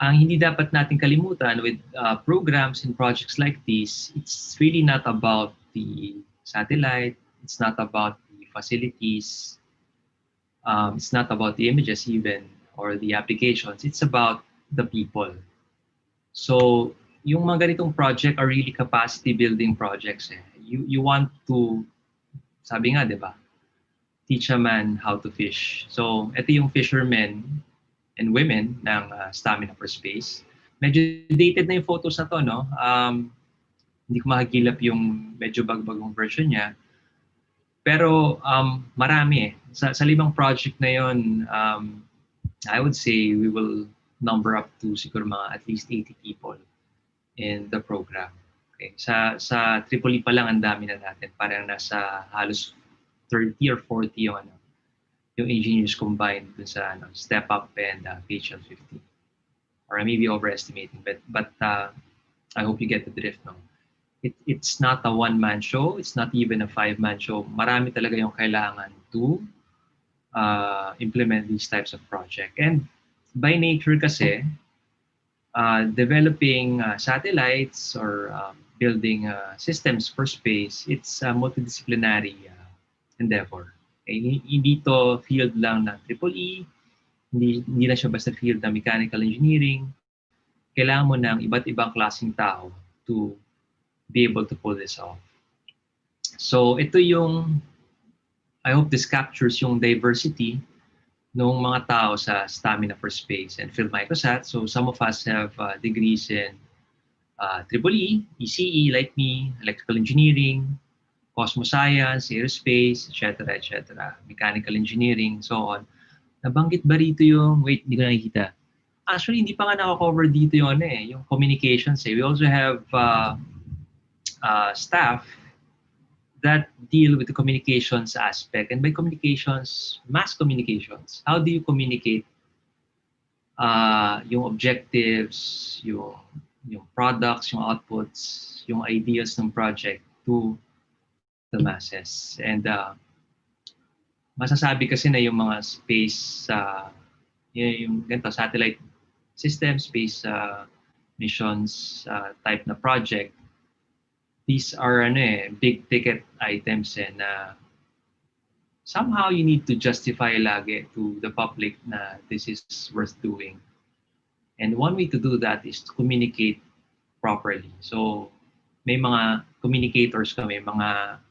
Ang hindi dapat natin kalimutan with programs and projects like this, it's really not about the satellite, it's not about the facilities, it's not about the images even, or the applications, it's about the people. So, yung mga ganitong project are really capacity building projects. You want to, sabi nga, di ba? Teach a man how to fish. So, ito yung fishermen and women ng STAMINA4Space. Medyo dated na yung photos na to, no? Hindi ko makagilap yung medyo bagbagong version niya. Pero marami eh. Sa 5 project na yon, I would say we will number up to siguro mga at least 80 people in the program. Okay. Sa EEE pa lang ang dami na natin. Parang nasa halos 30 or 40 yung yung engineers combined dun sa Step Up and PHL 50. Or I may be overestimating, but I hope you get the drift. No? It's not a one-man show. It's not even a 5-man show. Marami talaga yung kailangan to implement these types of project. And by nature kasi, developing satellites or building systems for space, it's a multidisciplinary endeavor. Okay? Hindi to field lang na EEE, hindi na siya basta field na mechanical engineering. Kailangan mo ng iba't ibang klaseng tao to be able to pull this off. So ito yung, I hope this captures yung diversity ng mga tao sa STAMINA4Space and Field Microsat. So some of us have degrees in EEE, ECE like me, electrical engineering, cosmos science, aerospace, etc., etc., mechanical engineering, so on. Nabanggit ba rito yung, wait, hindi ko nakikita. Actually, hindi pa nga nakakover dito yung yung communications. We also have staff that deal with the communications aspect. And by communications, mass communications. How do you communicate yung objectives, yung products, yung outputs, yung ideas ng project to the masses? And masasabi kasi na yung mga space, yung ganito, satellite system, space missions type na project, these are big ticket items and somehow you need to justify lagi to the public na this is worth doing. And one way to do that is to communicate properly. So may mga communicators kami, mga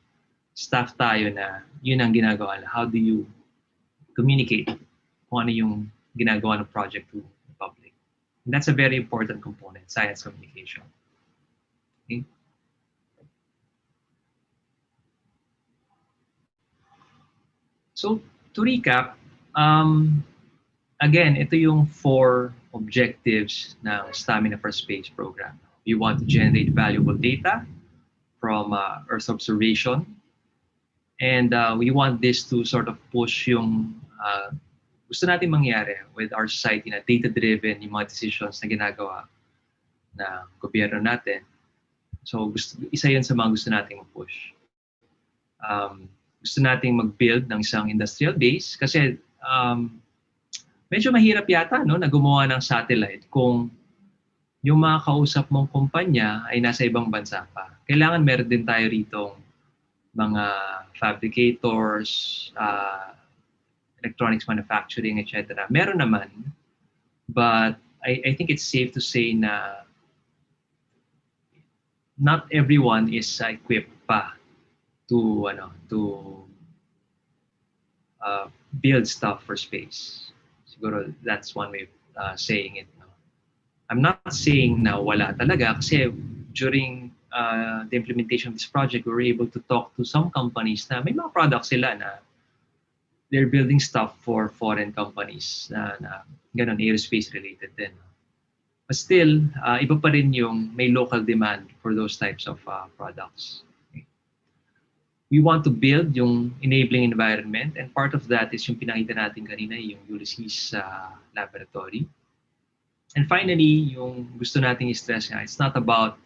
staff tayo na yun ang ginagawa. How do you communicate kung ano yung ginagawa ng project to the public? And that's a very important component, science communication. Okay? So to recap, again, ito yung 4 objectives ng STAMINA4Space program. We want to generate valuable data from Earth observation. And we want this to sort of push yung gusto natin mangyari with our society na data-driven yung mga decisions na ginagawa na gobyerno natin. So isa yun sa mga gusto nating push. Gusto nating mag-build ng isang industrial base kasi medyo mahirap yata na gumawa ng satellite kung yung mga kausap mong kumpanya ay nasa ibang bansa pa. Kailangan meron din tayo rito mga fabricators, electronics manufacturing, etc. Meron naman, but I think it's safe to say na not everyone is equipped pa to build stuff for space. Siguro that's one way of saying it. No? I'm not saying na wala talaga kasi during the implementation of this project, we were able to talk to some companies na may mga products sila na they're building stuff for foreign companies na ganun, aerospace related din. But still, iba pa rin yung may local demand for those types of products. Okay. We want to build yung enabling environment, and part of that is yung pinakita natin kanina, yung Ulysses Laboratory. And finally, yung gusto nating i-stress nga, it's not about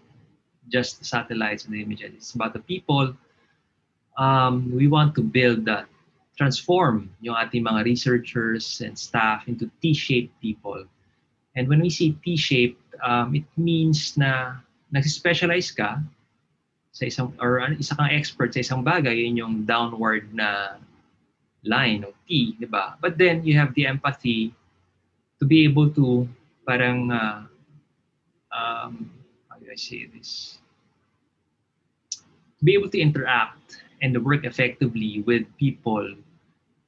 just the satellites and the images. It's about the people. We want to build that, transform yung ating mga researchers and staff into T-shaped people. And when we see T-shaped, it means na nag-specialize ka sa isang, or isa kang expert sa isang bagay, yun yung downward na line o T, di ba? But then you have the empathy to be able to parang, how do I say this? To be able to interact and work effectively with people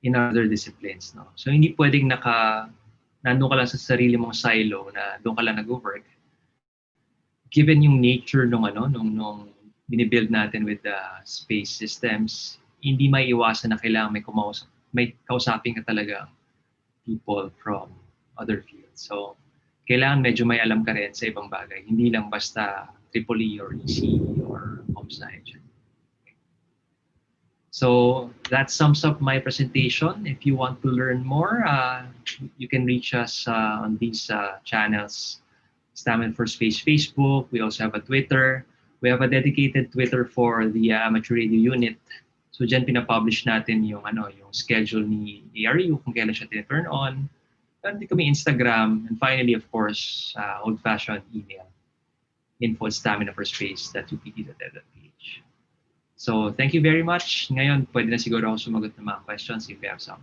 in other disciplines. No? So hindi pwedeng nandun ka lang sa sarili mong silo na doon ka lang nag-work. Given yung nature nung binibuild natin with the space systems, hindi may iwasan na kailangan may kausapin ka talaga people from other fields. So, kailangan medyo may alam ka rin sa ibang bagay. Hindi lang basta EEE or ECE or home science. So, that sums up my presentation. If you want to learn more, you can reach us on these channels. STAMINA4Space Facebook. We also have a Twitter. We have a dedicated Twitter for the amateur radio unit. So dyan pinapublish natin yung schedule ni ARU kung kailan siya turn on. Meron din kami Instagram. And finally, of course, old-fashioned email. info@staminaforspace.upt.edu.ph. So thank you very much. Ngayon, pwede na siguro ako sumagot ng mga questions if you have some.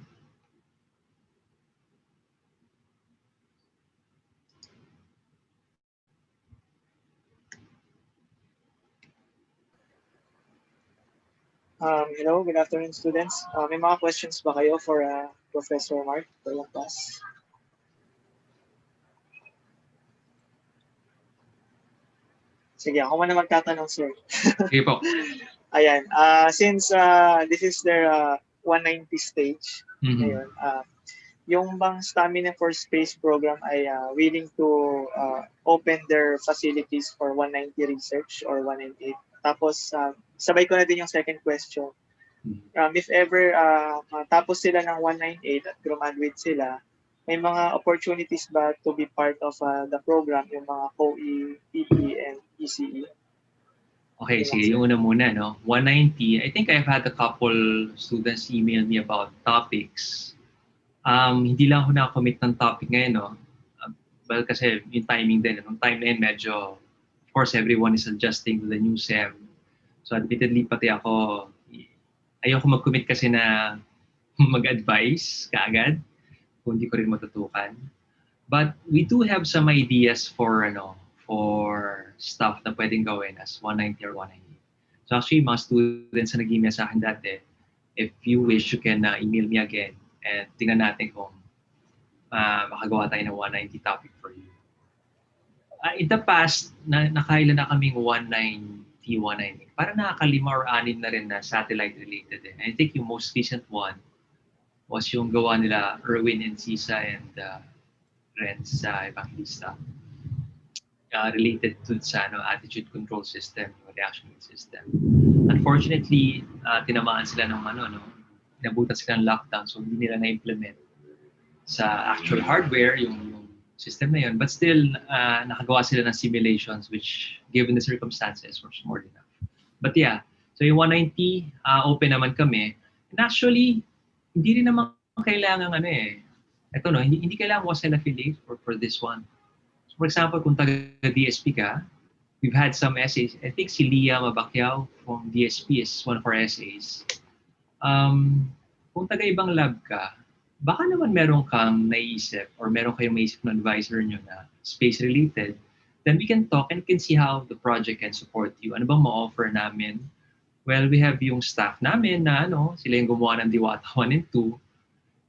Hello, good afternoon, students. May mga questions ba kayo for Professor Marc Talampas? Sige, ako muna magtatanong, sir. Okay po. Ayan, since this is their 190 stage ngayon, yung bang STAMINA4Space program ay willing to open their facilities for 190 research or 198? Tapos, sabay ko na din yung second question. If ever tapos sila ng 198 at graduate sila, may mga opportunities ba to be part of the program, yung mga COE, EEE, and ECE? Okay, sige, yung una muna, no? 190, I think I've had a couple students email me about topics. Hindi lang ako nakakommit ng topic ngayon, no? Well, kasi yung timing din, yung time na yun, medyo, of course, everyone is adjusting to the new SEM. So, admittedly, pati ako, ayoko mag-commit kasi na mag-advise kaagad kung hindi ko rin matutukan. But we do have some ideas for stuff na pwedeng gawin as 190 or 198. So actually, mga students na nag-email sa akin dati, if you wish, you can email me again and tingnan natin kung makagawa tayo ng 190 topic for you. In the past, nakailan na kaming 190, 198. Parang nakakalima or anim na rin na satellite related. I think yung most recent one was yung gawa nila Erwin and Sisa and Renz Evangelista. Related to sa attitude control system, reaction system. Unfortunately, tinamaan sila ng inabutan sila ng lockdown, so hindi nila na-implement sa actual hardware yung system na yun. But still, nakagawa sila ng simulations which, given the circumstances, was more than enough. But yeah, so yung 190, open naman kami. And actually, hindi rin naman kailangan hindi kailangan wasn't affiliate for this one. For example, kung taga-DSP ka, we've had some essays. I think si Lia Mabacquiao from DSP is one of our essays. Kung taga-ibang lab ka, baka naman meron kang naisip or meron kayong maisip ng advisor nyo na space-related, then we can talk and can see how the project can support you. Ano bang ma-offer namin? Well, we have yung staff namin na sila yung gumawa ng Diwata 1 and 2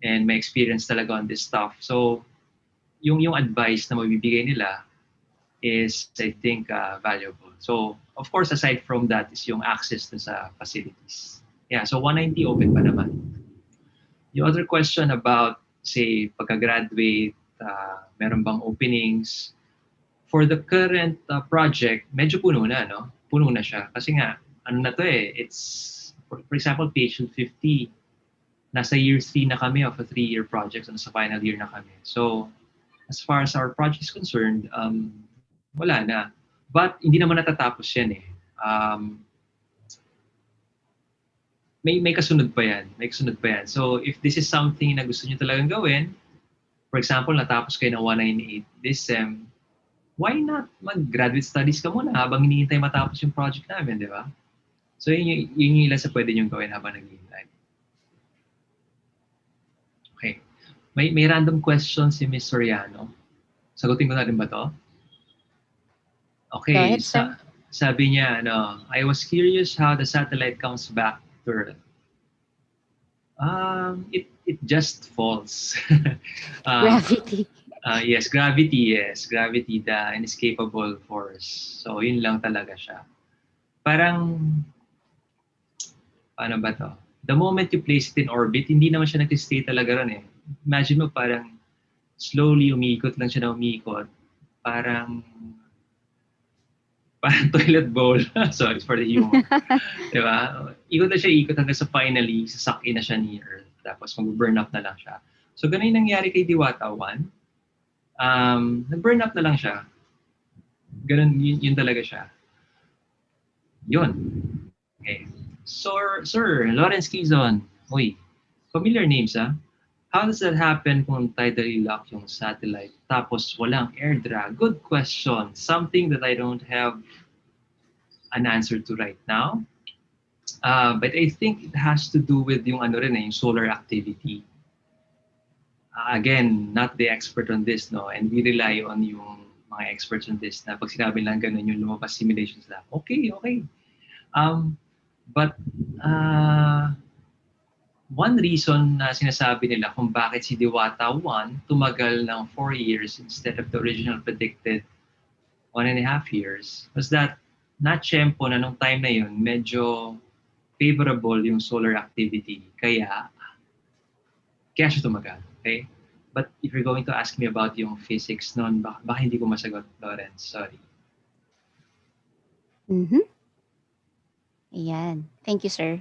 and may experience talaga on this stuff. So, yung advice na mabibigay nila is, I think, valuable. So, of course, aside from that is yung access to sa facilities. Yeah, so 190 open pa naman. Yung other question about, say, pagka-graduate, meron bang openings? For the current project, medyo puno na, no? Puno na siya. Kasi nga, it's, for example, PhD 50, nasa year 3 na kami of a 3-year project, so nasa final year na kami. So, as far as our project is concerned, wala na. But hindi naman natatapos yan eh. May kasunod pa yan. May kasunod pa yan. So if this is something na gusto nyo talagang gawin, for example, natapos kayo ng 198 this sem, why not mag-graduate studies ka muna habang hinihintay matapos yung project namin, di ba? So yun yung ilan sa pwede nyo gawin habang naghihintay. Okay. May random question si Ms. Soriano. Sagutin ko na rin ba to? Okay. Go ahead, sir. Sabi niya, I was curious how the satellite comes back to Earth. It just falls. Gravity. Yes, gravity, the inescapable force. So, yun lang talaga siya. Parang, paano ba to? The moment you place it in orbit, hindi naman siya nag-stay talaga ron eh. Imagine mo parang slowly umiikot lang siya na umiikot. Parang toilet bowl. Sorry for the humor. Diba? Ikot na siya, ikot hanggang sa finally, sasak in na siya ni Earth. Tapos mag-burn up na lang siya. So, ganun yung nangyari kay Diwata 1. Nag-burn up na lang siya. Ganun, yun talaga siya. Yun. Okay. Sir Lawrence Quizon. Uy, familiar names ah. How does that happen kung tidally lock yung satellite tapos walang air drag? Good question. Something that I don't have an answer to right now. But I think it has to do with yung yung solar activity. Again, not the expert on this, no? And we rely on yung mga experts on this na pag sinabi lang ganun yung lumabas simulations lang. Okay. But one reason na sinasabi nila kung bakit si Diwata 1 tumagal ng 4 years instead of the original predicted 1.5 years was that na-tsempo na nung time na yun, medyo favorable yung solar activity. Kaya siya tumagal. Okay? But if you're going to ask me about yung physics noon, baka hindi ko masagot, Lawrence. Sorry. Ayan. Thank you, sir.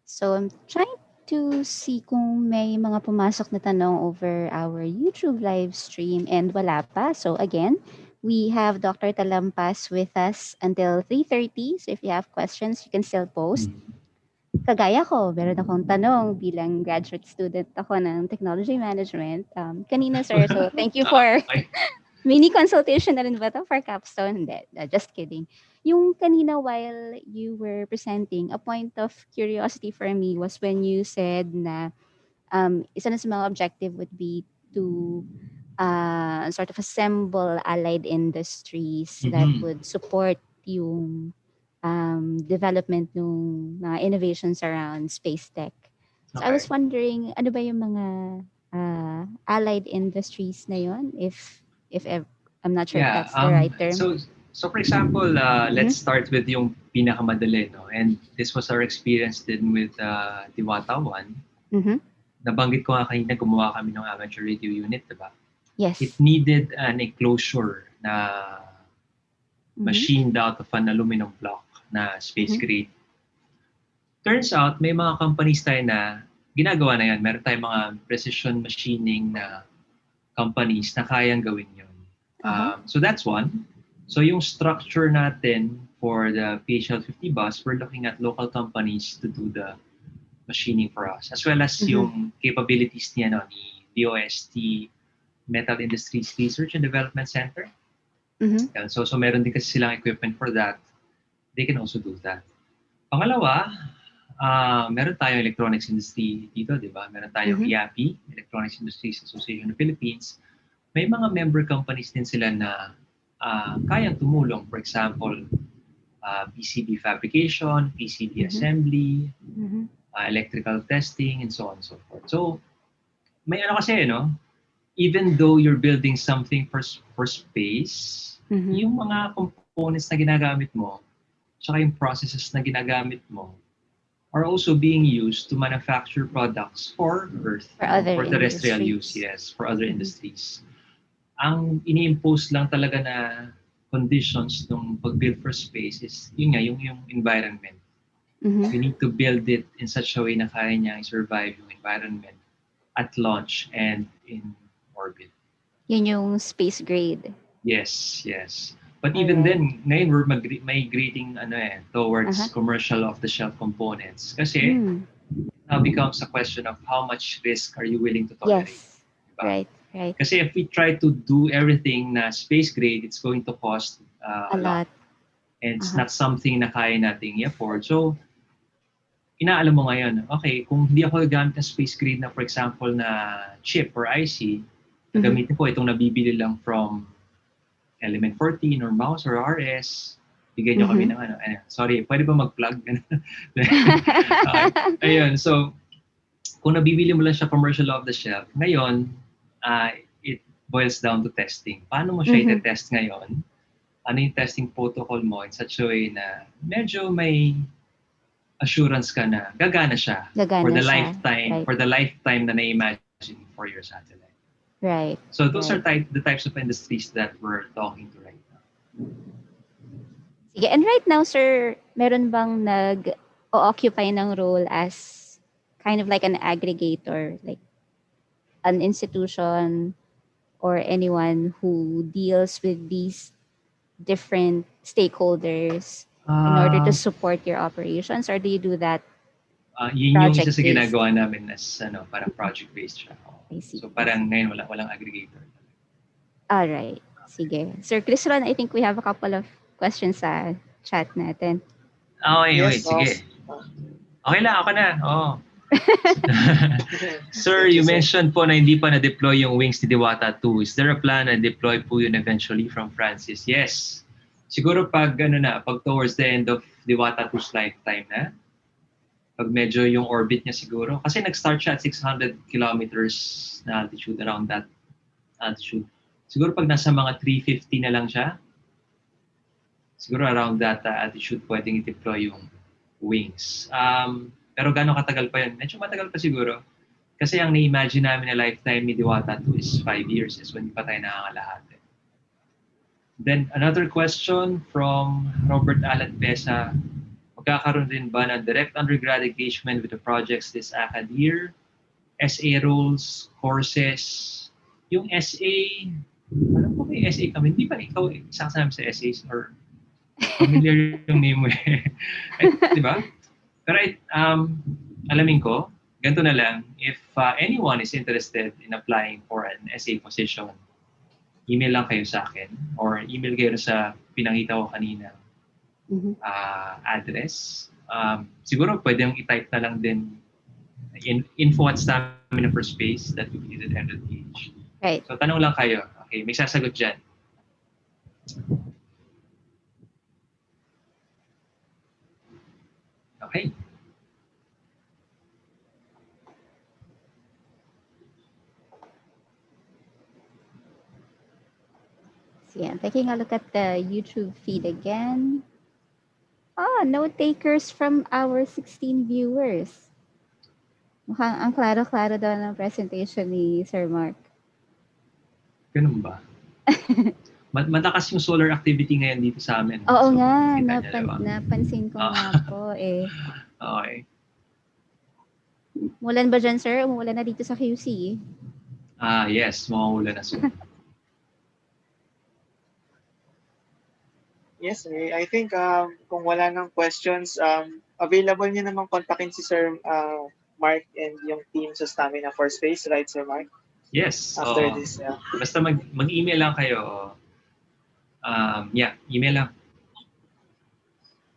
So I'm trying to see kung may mga pumasok na tanong over our YouTube live stream and wala pa. So again, we have Dr. Talampas with us until 3:30. So if you have questions, you can still post. Kagaya ko, meron akong tanong bilang graduate student ako ng technology management. Kanina, sir, so thank you for mini consultation na rin ba ito for capstone? Hindi, just kidding. Yung kanina while you were presenting, a point of curiosity for me was when you said na isa na sa mga objective would be to sort of assemble allied industries that would support yung development ng mga innovations around space tech. So I was wondering, ano ba yung mga allied industries na yun? If I'm not sure if that's the right term. So for example, let's start with yung pinakamadali, no? And this was our experience din with Diwata 1. Nabanggit ko nga kanina, gumawa kami ng amateur radio unit, diba? Yes. It needed an enclosure na machined out of an aluminum block na space grade. Turns out, may mga companies tayo na ginagawa na yan. Meron tayong mga precision machining na companies na kayang gawin yun. So that's one. So yung structure natin for the PHL50 bus, we're looking at local companies to do the machining for us. As well as yung capabilities niya, no, ni DOST, Metal Industries Research and Development Center. So meron din kasi silang equipment for that. They can also do that. Pangalawa, meron tayong electronics industry dito, di ba? Meron tayong EAPI, Electronics Industries Association of the Philippines. May mga member companies din sila na kayang tumulong. For example, PCB fabrication, PCB assembly, electrical testing, and so on and so forth. So, may kasi, no? Even though you're building something for space, yung mga components na ginagamit mo, tsaka yung processes na ginagamit mo, are also being used to manufacture products for Earth, for terrestrial use, yes, for other industries. Ang ini-impose lang talaga na conditions ng pag-build for space is yun nga, yung environment. You need to build it in such a way na kaya niya survive yung environment at launch and in orbit. Yun yung space grade. Yes. But even Alright. then, ngayon we're migrating towards commercial off-the-shelf components. Kasi now becomes a question of how much risk are you willing to tolerate. Yes. Diba? Right. Right. Kasi if we try to do everything na space grade, it's going to cost A lot. And it's not something na kaya nating i-afford. So, inaalam mo ngayon, okay, kung hindi ako gagamit ng space grade na, for example, na chip or IC, gagamitin ko itong nabibili lang from Element 14 or Mouse or RS, bigyan nyo kami ng sorry, pwede ba mag-plug? Ayun, so, kung nabibili mo lang siya commercial off the shelf, ngayon, it boils down to testing. Paano mo siya i-test ngayon? Ano yung testing protocol mo in such a way na medyo may assurance ka na gagana siya for the lifetime na na-imagine for your satellite. Right. So those are the types of industries that we're talking to right now. Sige, and right now, sir, meron bang nag-occupy ng role as kind of like an aggregator, like an institution or anyone who deals with these different stakeholders in order to support your operations, or do you do that yun yung isa sa ginagawa namin as parang project-based siya. So parang ngayon walang aggregator. Alright. Sige. Sir Chris Ron, I think we have a couple of questions sa chat natin. Okay, sige. Okay lang, ako na. Oh. Sir, you mentioned po na hindi pa na-deploy yung wings ni Diwata 2. Is there a plan na deploy po yun eventually from Francis? Yes. Siguro pag towards the end of Diwata 2's lifetime na, pag medyo yung orbit niya siguro, kasi nag-start siya at 600 kilometers na altitude, around that altitude. Siguro pag nasa mga 350 na lang siya, siguro around that altitude pwedeng i-deploy yung wings. Pero gano'ng katagal pa yun? Medyo matagal pa siguro. Kasi ang na-imagine namin na lifetime ni Diwata 2 is 5 years, is when pa tayo nakakalahati. Then another question from Robert Alan Pesa. Magkakaroon din ba ng direct undergrad engagement with the projects this acad year? SA roles, courses, yung SA, alam ko may SA kami, hindi pa ikaw isa kasama sa SAs or familiar yung name mo eh. Di ba? Pero alamin ko, ganito na lang, if anyone is interested in applying for an SA position, email lang kayo sa akin or email kayo sa pinangita ko kanina address. Siguro pwedeng i-type na lang din info@STAMINA4Space that will be the end of the page. Right. So tanong lang kayo. Okay, may sasagot dyan. Okay. So yeah, taking a look at the YouTube feed again. Note takers from our 16 viewers. Mukhang ang klaro-klaro daw ng presentation ni Sir Marc. Ganun ba? Matakas yung solar activity ngayon dito sa amin. Oo nga, napansin ko nga po eh. Okay. Mulan ba dyan, sir? Umuulan na dito sa QC. Yes, mauulan na soon. Yes, I think kung wala nang questions, available niyo namang kontakin si Sir Marc and yung team sa STAMINA4Space, right, Sir Marc? Yes. After this, yeah. Basta mag-email lang kayo. Email lang.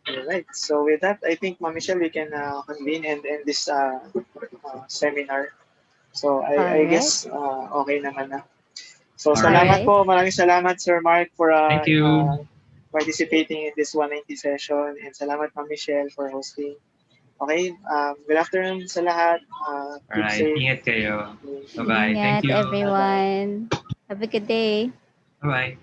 Alright. So with that, I think, Ma'am Michelle, we can convene and end this seminar. So I guess okay naman na. So salamat po. Maraming salamat, Sir Marc, for Thank you. Participating in this 190 session, and salamat, Ma'am Michelle, for hosting. Okay, good afternoon sa lahat. Alright, ingat kayo. Bye-bye. Ingat, Thank you. everyone. Bye-bye. Have a good day. Bye-bye.